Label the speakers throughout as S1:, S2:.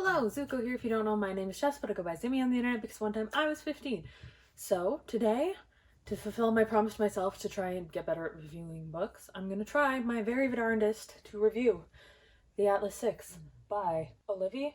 S1: Hello, Zuko here. If you don't know, my name is Jess, but I go by Zimmy on the internet because one time I was 15. So today, to fulfill my promise to myself to try and get better at reviewing books, I'm going to try my very darndest to review The Atlas 6 by Olivie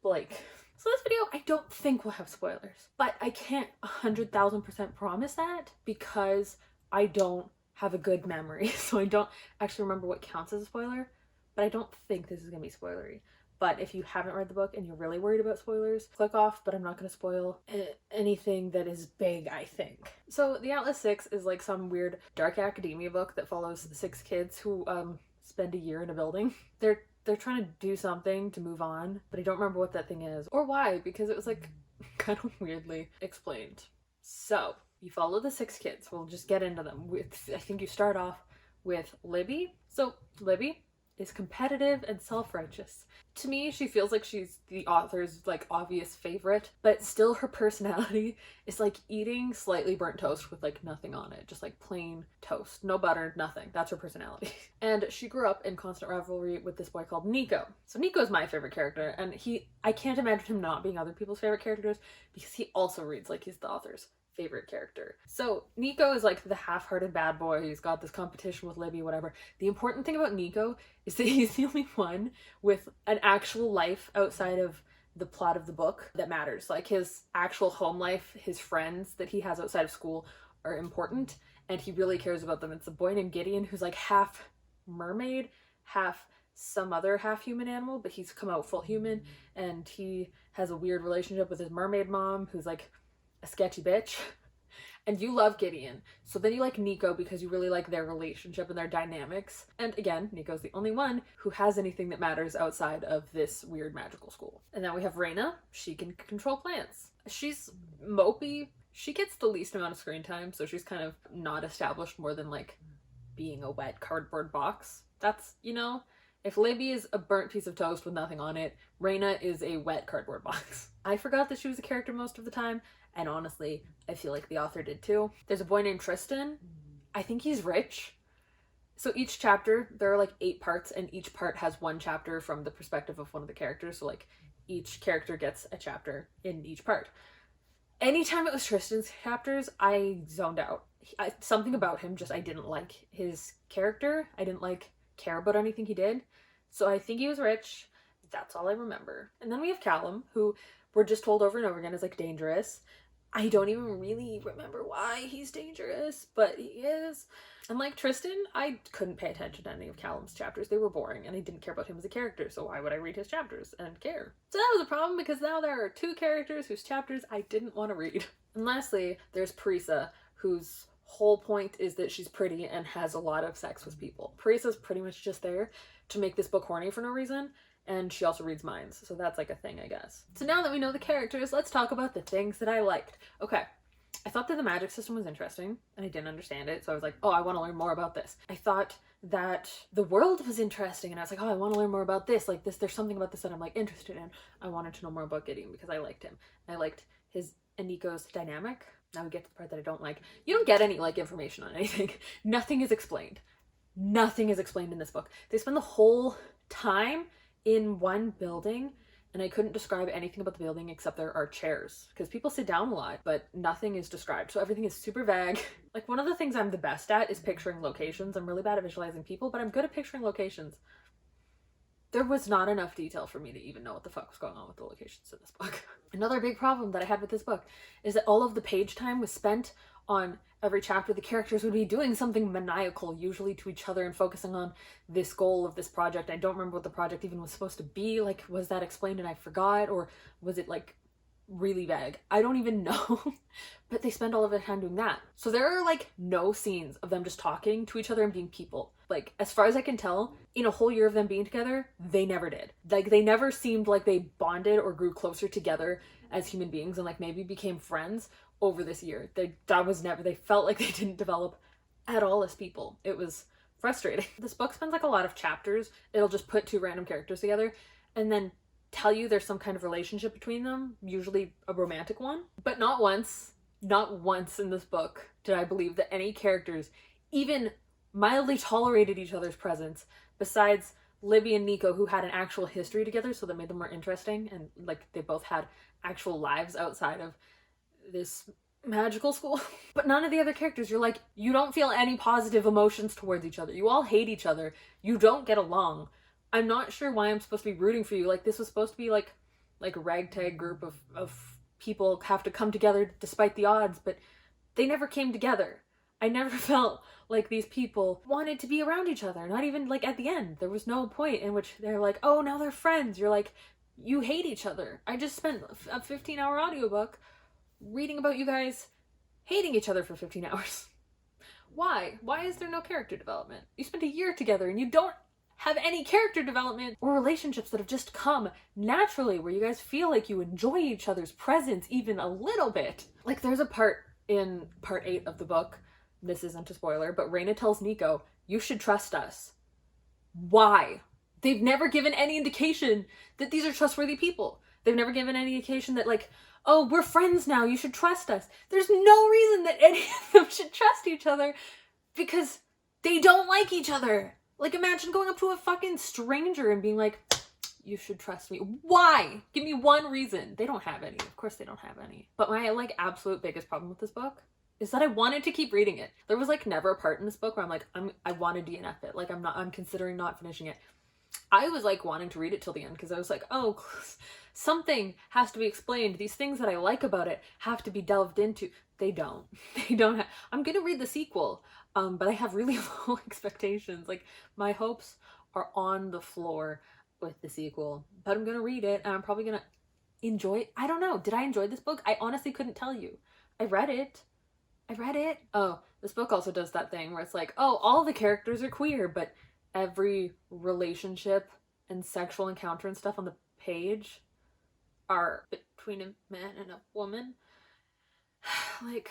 S1: Blake. So this video, I don't think will have spoilers, but I can't 100,000% promise that because I don't have a good memory. So I don't actually remember what counts as a spoiler, but I don't think this is going to be spoilery. But if you haven't read the book and you're really worried about spoilers, click off, but I'm not going to spoil anything that is big, I think. So The Atlas 6 is like some weird dark academia book that follows 6 kids who spend a year in a building. They're trying to do something to move on, but I don't remember what that thing is or why, because it was like kind of weirdly explained. So you follow the 6 kids. We'll just get into them. I think you start off with Libby. So Libby is competitive and self-righteous. To me, she feels like she's the author's like obvious favorite, but still her personality is like eating slightly burnt toast with like nothing on it, just like plain toast, no butter, nothing. That's her personality. And she grew up in constant rivalry with this boy called Nico. So Nico is my favorite character, and I can't imagine him not being other people's favorite characters because he also reads like he's the author's favorite character. So Nico is like the half-hearted bad boy. He's got this competition with Libby, whatever. The important thing about Nico is that he's the only one with an actual life outside of the plot of the book that matters. Like his actual home life, his friends that he has outside of school are important, and he really cares about them. It's a boy named Gideon who's like half mermaid, half some other half-human animal, but he's come out full human, and he has a weird relationship with his mermaid mom who's like a sketchy bitch. And you love Gideon, so then you like Nico because you really like their relationship and their dynamics. And again, Nico's the only one who has anything that matters outside of this weird magical school. And then we have Raina. She can control plants. She's mopey. She gets the least amount of screen time, so she's kind of not established more than like being a wet cardboard box. That's, you know, if Libby is a burnt piece of toast with nothing on it, Raina is a wet cardboard box. I forgot that she was a character most of the time, and honestly, I feel like the author did too. There's a boy named Tristan. I think he's rich. So each chapter, there are like 8 parts, and each part has one chapter from the perspective of one of the characters. So like each character gets a chapter in each part. Anytime it was Tristan's chapters, I zoned out. Something about him just, I didn't like his character. I didn't like care about anything he did. So I think he was rich. That's all I remember. And then we have Callum, who we're just told over and over again is like dangerous. I don't even really remember why he's dangerous, but he is. And like Tristan, I couldn't pay attention to any of Callum's chapters. They were boring, and I didn't care about him as a character, so why would I read his chapters and care? So that was a problem, because now there are 2 characters whose chapters I didn't want to read. And lastly, there's Parisa, whose whole point is that she's pretty and has a lot of sex with people. Parisa's pretty much just there to make this book horny for no reason, and she also reads minds, so that's like a thing, I guess. So now that we know the characters, let's talk about the things that I liked. Okay, I thought that the magic system was interesting, and I didn't understand it, so I was like, oh, I want to learn more about this. I thought that the world was interesting, and I was like, oh, I want to learn more about this. Like this, there's something about this that I'm like interested in. I wanted to know more about Gideon because I liked him. I liked his and Nico's dynamic. Now we get to the part that I don't like. You don't get any like information on anything. Nothing is explained. Nothing is explained in this book. They spend the whole time in one building, and I couldn't describe anything about the building except there are chairs, because people sit down a lot, but nothing is described. So everything is super vague. Like one of the things I'm the best at is picturing locations. I'm really bad at visualizing people, but I'm good at picturing locations. There was not enough detail for me to even know what the fuck was going on with the locations in this book. Another big problem that I had with this book is that all of the page time was spent on every chapter. The characters would be doing something maniacal, usually to each other, and focusing on this goal of this project. I don't remember what the project even was supposed to be. Like, was that explained and I forgot? Or was it like really vague? I don't even know. But they spend all of their time doing that. So there are like no scenes of them just talking to each other and being people. Like, as far as I can tell, in a whole year of them being together, they never did. Like, they never seemed like they bonded or grew closer together as human beings and like maybe became friends over this year. They felt like they didn't develop at all as people. It was frustrating. This book spends like a lot of chapters. It'll just put 2 random characters together and then tell you there's some kind of relationship between them, usually a romantic one. But not once in this book did I believe that any characters even mildly tolerated each other's presence, besides Libby and Nico, who had an actual history together, so that made them more interesting, and like they both had actual lives outside of this magical school. But none of the other characters, you're like, you don't feel any positive emotions towards each other. You all hate each other. You don't get along. I'm not sure why I'm supposed to be rooting for you. Like, this was supposed to be like a ragtag group of people have to come together despite the odds, but they never came together. I never felt like these people wanted to be around each other. Not even like at the end. There was no point in which they're like, oh, now they're friends. You're like, you hate each other. I just spent a 15-hour audiobook reading about you guys hating each other for 15 hours. Why? Why is there no character development? You spent a year together and you don't have any character development or relationships that have just come naturally where you guys feel like you enjoy each other's presence even a little bit. Like, there's a part in part 8 of the book, this isn't a spoiler, but Raina tells Nico, you should trust us. Why? They've never given any indication that these are trustworthy people. They've never given any indication that, like, oh, we're friends now, you should trust us. There's no reason that any of them should trust each other because they don't like each other. Like, imagine going up to a fucking stranger and being like, you should trust me. Why? Give me one reason. They don't have any. Of course they don't have any. But my, like, absolute biggest problem with this book is that I wanted to keep reading it. There was, like, never a part in this book where I'm like, I want to DNF it. Like, I'm considering not finishing it. I was, like, wanting to read it till the end because I was like, oh, something has to be explained. These things that I like about it have to be delved into. They don't. They don't have. I'm gonna read the sequel, but I have really low expectations. Like, my hopes are on the floor with the sequel, but I'm gonna read it and I'm probably gonna enjoy it. I don't know. Did I enjoy this book? I honestly couldn't tell you. I read it. Oh, this book also does that thing where it's like, oh, all the characters are queer, but every relationship and sexual encounter and stuff on the page are between a man and a woman. Like,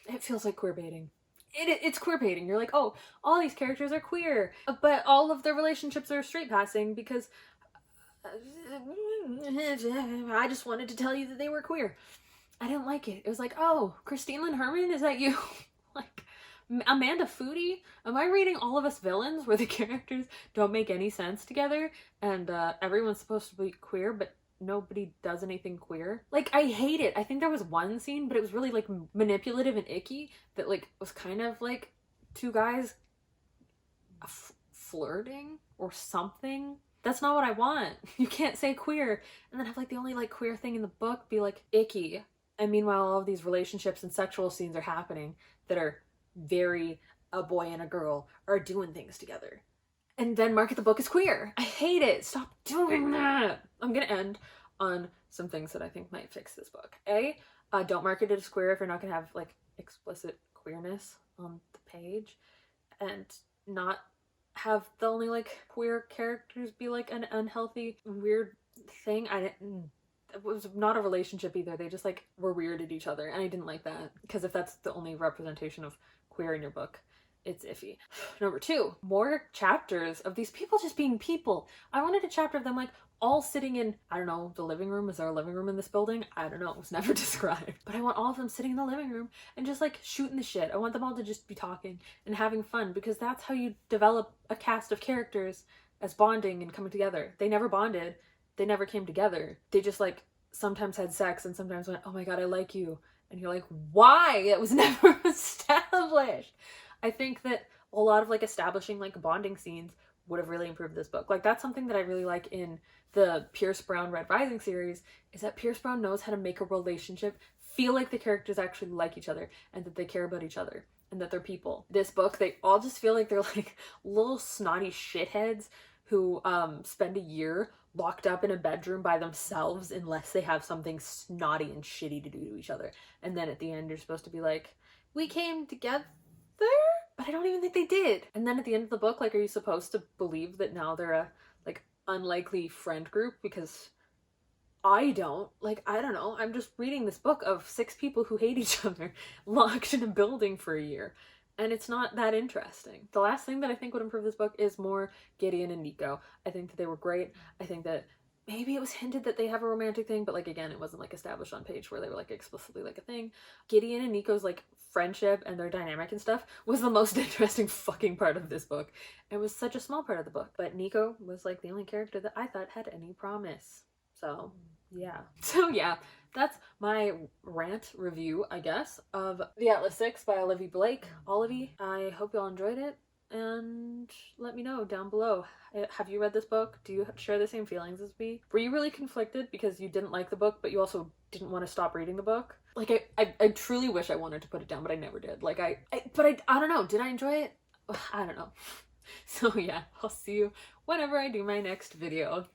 S1: it feels like queer baiting. It's queer baiting. You're like, oh, all these characters are queer, but all of their relationships are straight passing because I just wanted to tell you that they were queer. I didn't like it. It was like, oh, Christine Lynn Herman, is that you? Like, Amanda Foodie? Am I reading All of Us Villains where the characters don't make any sense together and everyone's supposed to be queer, but nobody does anything queer? Like, I hate it. I think there was one scene, but it was really, like, manipulative and icky that, like, was kind of like two guys flirting or something. That's not what I want. You can't say queer and then have, like, the only, like, queer thing in the book be, like, icky. And meanwhile, all of these relationships and sexual scenes are happening that are very a boy and a girl are doing things together. And then market the book as queer. I hate it. Stop doing that. I'm gonna end on some things that I think might fix this book. A, don't market it as queer if you're not gonna have, like, explicit queerness on the page, and not have the only, like, queer characters be, like, an unhealthy, weird thing. It was not a relationship either. They just, like, were weird at each other, and I didn't like that, because if that's the only representation of queer in your book, it's iffy. Number 2, more chapters of these people just being people. I wanted a chapter of them, like, all sitting in, I don't know, the living room. Is there a living room in this building? I don't know. It was never described. But I want all of them sitting in the living room and just, like, shooting the shit. I want them all to just be talking and having fun, because that's how you develop a cast of characters as bonding and coming together. They never bonded. They never came together. They just, like, sometimes had sex and sometimes went, oh my god, I like you. And you're like, why? It was never established. I think that a lot of, like, establishing, like, bonding scenes would have really improved this book. Like, that's something that I really like in the Pierce Brown Red Rising series, is that Pierce Brown knows how to make a relationship feel like the characters actually like each other and that they care about each other and that they're people. This book, they all just feel like they're, like, little snotty shitheads who spend a year locked up in a bedroom by themselves unless they have something snotty and shitty to do to each other. And then at the end, you're supposed to be like, we came together? But I don't even think they did. And then at the end of the book, like, are you supposed to believe that now they're a, like, unlikely friend group? Because I don't. Like, I don't know. I'm just reading this book of 6 people who hate each other locked in a building for a year. And it's not that interesting. The last thing that I think would improve this book is more Gideon and Nico. I think that they were great. I think that maybe it was hinted that they have a romantic thing, but like again, it wasn't like established on page where they were like explicitly like a thing. Gideon and Nico's like friendship and their dynamic and stuff was the most interesting fucking part of this book. It was such a small part of the book, but Nico was like the only character that I thought had any promise. So yeah. So yeah, that's my rant review, I guess, of The Atlas 6 by Olivia Blake. Olivia, I hope y'all enjoyed it. And let me know down below. Have you read this book? Do you share the same feelings as me? Were you really conflicted because you didn't like the book, but you also didn't want to stop reading the book? Like, I truly wish I wanted to put it down, but I never did. Like, I don't know. Did I enjoy it? I don't know. So yeah, I'll see you whenever I do my next video.